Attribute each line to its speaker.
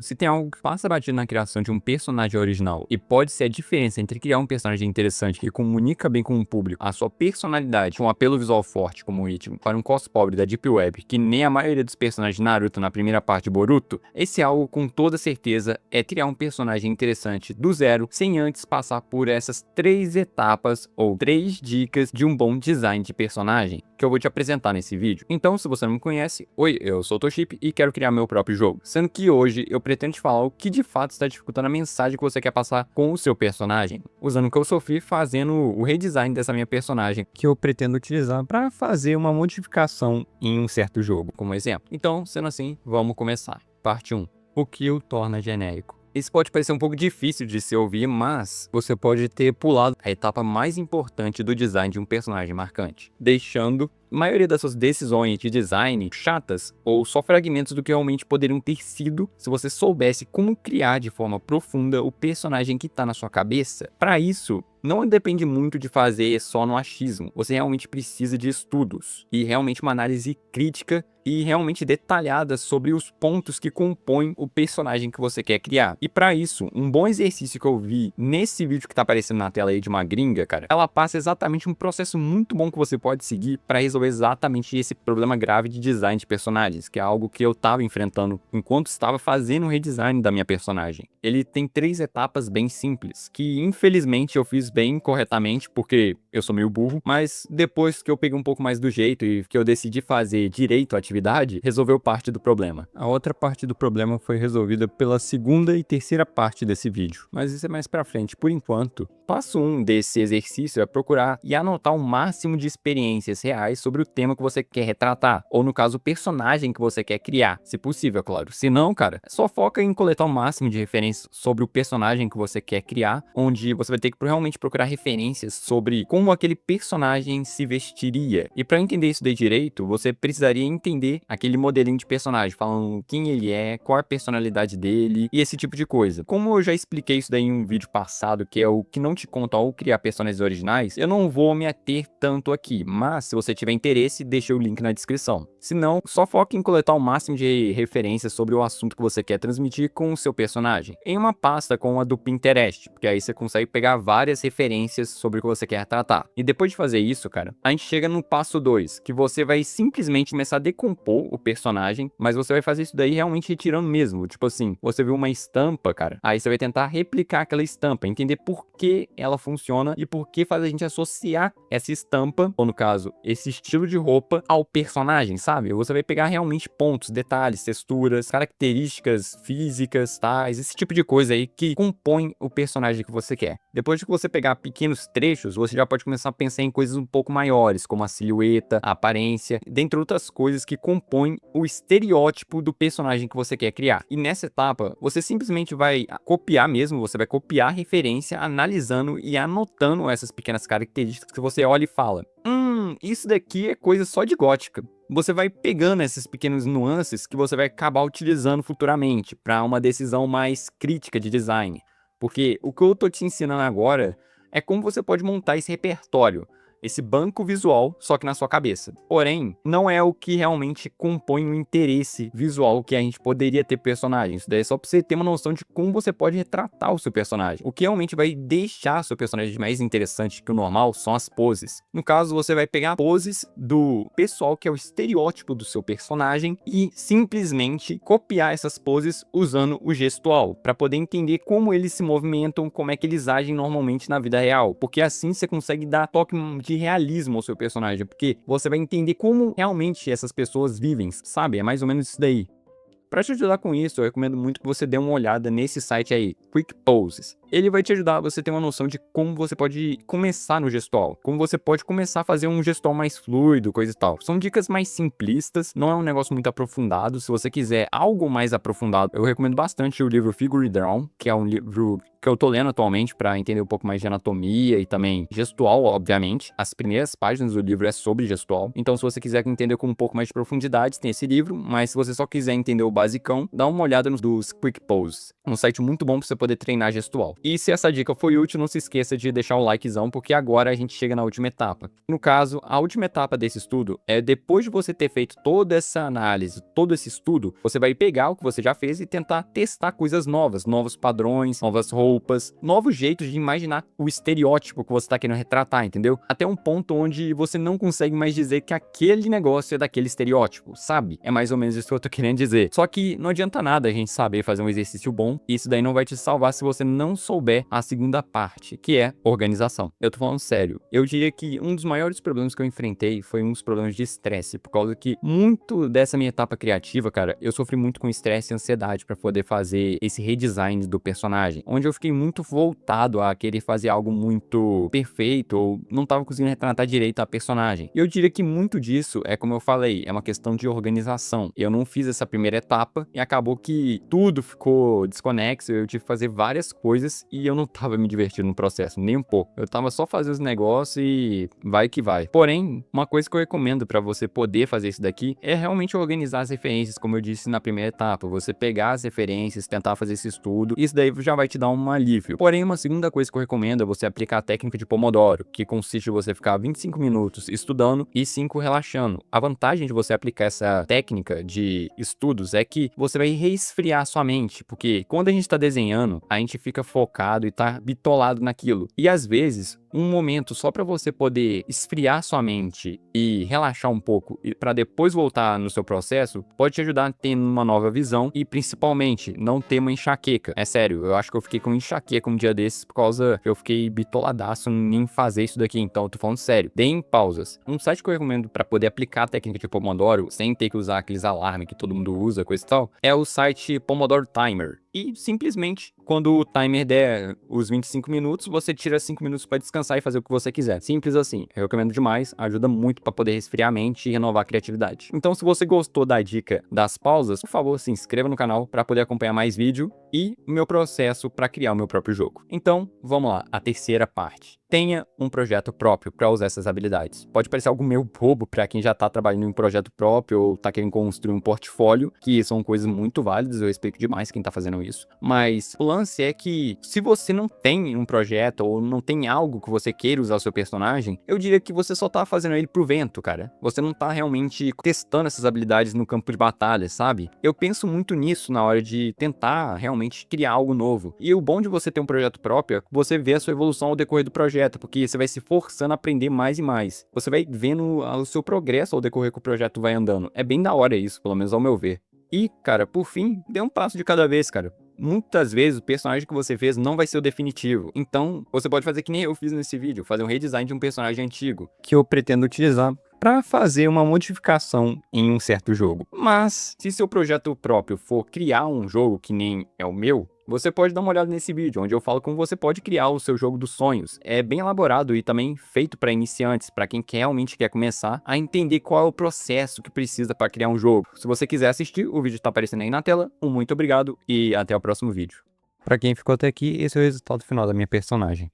Speaker 1: Se tem algo que passa batido na criação de um personagem original e pode ser a diferença entre criar um personagem interessante que comunica bem com o público, a sua personalidade, com um apelo visual forte como o Ichigo, para um cos pobre da Deep Web, que nem a maioria dos personagens de Naruto na primeira parte de Boruto, esse algo com toda certeza é criar um personagem interessante do zero, sem antes passar por essas 3 etapas ou 3 dicas de um bom design de personagem, que eu vou te apresentar nesse vídeo. Então, se você não me conhece, oi, eu sou o Toship e quero criar meu próprio jogo, sendo que hoje eu pretendo te falar o que de fato está dificultando a mensagem que você quer passar com o seu personagem, usando o que eu sofri fazendo o redesign dessa minha personagem, que eu pretendo utilizar para fazer uma modificação em um certo jogo, como exemplo. Então, sendo assim, vamos começar. Parte 1. O que o torna genérico? Isso pode parecer um pouco difícil de se ouvir, mas você pode ter pulado a etapa mais importante do design de um personagem marcante, deixando a maioria das suas decisões de design chatas ou só fragmentos do que realmente poderiam ter sido se você soubesse como criar de forma profunda o personagem que está na sua cabeça. Para isso, não depende muito de fazer só no achismo, você realmente precisa de estudos e realmente uma análise crítica e realmente detalhada sobre os pontos que compõem o personagem que você quer criar. E para isso, um bom exercício que eu vi nesse vídeo que tá aparecendo na tela aí de uma gringa, cara, ela passa exatamente um processo muito bom que você pode seguir para resolver exatamente esse problema grave de design de personagens, que é algo que eu tava enfrentando enquanto estava fazendo o redesign da minha personagem. Ele tem 3 etapas bem simples, que infelizmente eu fiz bem corretamente, porque eu sou meio burro, mas depois que eu peguei um pouco mais do jeito e que eu decidi fazer direito à atividade, resolveu parte do problema. A outra parte do problema foi resolvida pela segunda e terceira parte desse vídeo, mas isso é mais pra frente. Por enquanto, passo 1 desse exercício é procurar e anotar o máximo de experiências reais sobre o tema que você quer retratar, ou no caso, o personagem que você quer criar, se possível, claro. Se não, cara, só foca em coletar o máximo de referências sobre o personagem que você quer criar, onde você vai ter que realmente procurar referências sobre como aquele personagem se vestiria. E para entender isso daí direito, você precisaria entender aquele modelinho de personagem, falando quem ele é, qual a personalidade dele e esse tipo de coisa. Como eu já expliquei isso daí em um vídeo passado, que é o que não te conta ao criar personagens originais, eu não vou me ater tanto aqui, mas se você tiver interesse, deixa o link na descrição. Se não, só foca em coletar o máximo de referências sobre o assunto que você quer transmitir com o seu personagem, em uma pasta como a do Pinterest, porque aí você consegue pegar várias referências sobre o que você quer tratar. E depois de fazer isso, cara, a gente chega no passo 2, que você vai simplesmente começar a decompor o personagem, mas você vai fazer isso daí realmente retirando mesmo. Tipo assim, você viu uma estampa, cara, aí você vai tentar replicar aquela estampa, entender por que ela funciona e por que faz a gente associar essa estampa, ou no caso, esse estilo de roupa ao personagem, sabe? Você vai pegar realmente pontos, detalhes, texturas, características físicas, tais, esse tipo de coisa aí que compõe o personagem que você quer. Depois de que você pegar pequenos trechos, você já pode começar a pensar em coisas um pouco maiores, como a silhueta, a aparência, dentre outras coisas que compõem o estereótipo do personagem que você quer criar. E nessa etapa, você simplesmente vai copiar mesmo, você vai copiar a referência, analisando e anotando essas pequenas características que você olha e fala: isso daqui é coisa só de gótica. Você vai pegando essas pequenas nuances que você vai acabar utilizando futuramente para uma decisão mais crítica de design. Porque o que eu tô te ensinando agora é como você pode montar esse repertório, esse banco visual, só que na sua cabeça. Porém, não é o que realmente compõe o interesse visual que a gente poderia ter personagens. Isso daí é só pra você ter uma noção de como você pode retratar o seu personagem. O que realmente vai deixar seu personagem mais interessante que o normal são as poses. No caso, você vai pegar poses do pessoal que é o estereótipo do seu personagem e simplesmente copiar essas poses usando o gestual, para poder entender como eles se movimentam, como é que eles agem normalmente na vida real. Porque assim você consegue dar toque de realismo ao seu personagem, porque você vai entender como realmente essas pessoas vivem, sabe? É mais ou menos isso daí. Para te ajudar com isso, eu recomendo muito que você dê uma olhada nesse site aí, Quick Poses. Ele vai te ajudar a você ter uma noção de como você pode começar no gestual, como você pode começar a fazer um gestual mais fluido, coisa e tal. São dicas mais simplistas, não é um negócio muito aprofundado. Se você quiser algo mais aprofundado, eu recomendo bastante o livro Figure Drawn, que é um livro que eu tô lendo atualmente para entender um pouco mais de anatomia e também gestual, obviamente. As primeiras páginas do livro é sobre gestual. Então, se você quiser entender com um pouco mais de profundidade, tem esse livro, mas se você só quiser entender o basicão, dá uma olhada nos dos Quick Pose. Um site muito bom para você poder treinar gestual. E se essa dica foi útil, não se esqueça de deixar o likezão, porque agora a gente chega na última etapa. No caso, a última etapa desse estudo é depois de você ter feito toda essa análise, todo esse estudo, você vai pegar o que você já fez e tentar testar coisas novas, novos padrões, novas roupas, novos jeitos de imaginar o estereótipo que você está querendo retratar, entendeu? Até um ponto onde você não consegue mais dizer que aquele negócio é daquele estereótipo, sabe? É mais ou menos isso que eu tô querendo dizer. Só que não adianta nada a gente saber fazer um exercício bom, e isso daí não vai te salvar se você não souber a segunda parte, que é organização. Eu tô falando sério. Eu diria que um dos maiores problemas que eu enfrentei foi um dos problemas de estresse, por causa que muito dessa minha etapa criativa, cara, eu sofri muito com estresse e ansiedade pra poder fazer esse redesign do personagem, onde eu fiquei muito voltado a querer fazer algo muito perfeito, ou não tava conseguindo retratar direito a personagem. E eu diria que muito disso é, como eu falei, é uma questão de organização. Eu não fiz essa primeira etapa e acabou que tudo ficou desconexo, eu tive que fazer várias coisas e eu não tava me divertindo no processo, nem um pouco. Eu tava só fazendo os negócios e vai que vai. Porém, uma coisa que eu recomendo pra você poder fazer isso daqui é realmente organizar as referências, como eu disse na primeira etapa. Você pegar as referências, tentar fazer esse estudo, isso daí já vai te dar um alívio. Porém, uma segunda coisa que eu recomendo é você aplicar a técnica de Pomodoro, que consiste em você ficar 25 minutos estudando e 5 relaxando. A vantagem de você aplicar essa técnica de estudos é que você vai resfriar sua mente, porque quando a gente tá desenhando, a gente fica focado e tá bitolado naquilo. E às vezes, um momento só para você poder esfriar sua mente e relaxar um pouco e para depois voltar no seu processo, pode te ajudar a ter uma nova visão e principalmente não ter uma enxaqueca. É sério, eu acho que eu fiquei com enxaqueca um dia desses por causa que eu fiquei bitoladaço em fazer isso daqui, então eu tô falando sério. Deem pausas. Um site que eu recomendo para poder aplicar a técnica de Pomodoro sem ter que usar aqueles alarmes que todo mundo usa, coisa e tal, é o site Pomodoro Timer. E simplesmente, quando o timer der os 25 minutos, você tira 5 minutos para descansar e fazer o que você quiser. Simples assim. Eu recomendo demais, ajuda muito para poder resfriar a mente e renovar a criatividade. Então, se você gostou da dica das pausas, por favor, se inscreva no canal para poder acompanhar mais vídeo e o meu processo para criar o meu próprio jogo. Então, vamos lá, a terceira parte. Tenha um projeto próprio para usar essas habilidades. Pode parecer algo meio bobo para quem já tá trabalhando em um projeto próprio ou tá querendo construir um portfólio, que são coisas muito válidas, eu respeito demais quem tá fazendo isso. Mas o lance é que se você não tem um projeto ou não tem algo que você queira usar o seu personagem, eu diria que você só tá fazendo ele pro vento, cara. Você não tá realmente testando essas habilidades no campo de batalha, sabe? Eu penso muito nisso na hora de tentar realmente criar algo novo. E o bom de você ter um projeto próprio é você vê a sua evolução ao decorrer do projeto, porque você vai se forçando a aprender mais e mais. Você vai vendo o seu progresso ao decorrer que o projeto vai andando. É bem da hora isso, pelo menos ao meu ver. E, cara, por fim, dê um passo de cada vez, cara. Muitas vezes o personagem que você fez não vai ser o definitivo. Então, você pode fazer que nem eu fiz nesse vídeo, fazer um redesign de um personagem antigo, que eu pretendo utilizar para fazer uma modificação em um certo jogo. Mas, se seu projeto próprio for criar um jogo que nem é o meu, você pode dar uma olhada nesse vídeo, onde eu falo como você pode criar o seu jogo dos sonhos. É bem elaborado e também feito para iniciantes, para quem realmente quer começar a entender qual é o processo que precisa para criar um jogo. Se você quiser assistir, o vídeo está aparecendo aí na tela. Um muito obrigado e até o próximo vídeo. Para quem ficou até aqui, esse é o resultado final da minha personagem.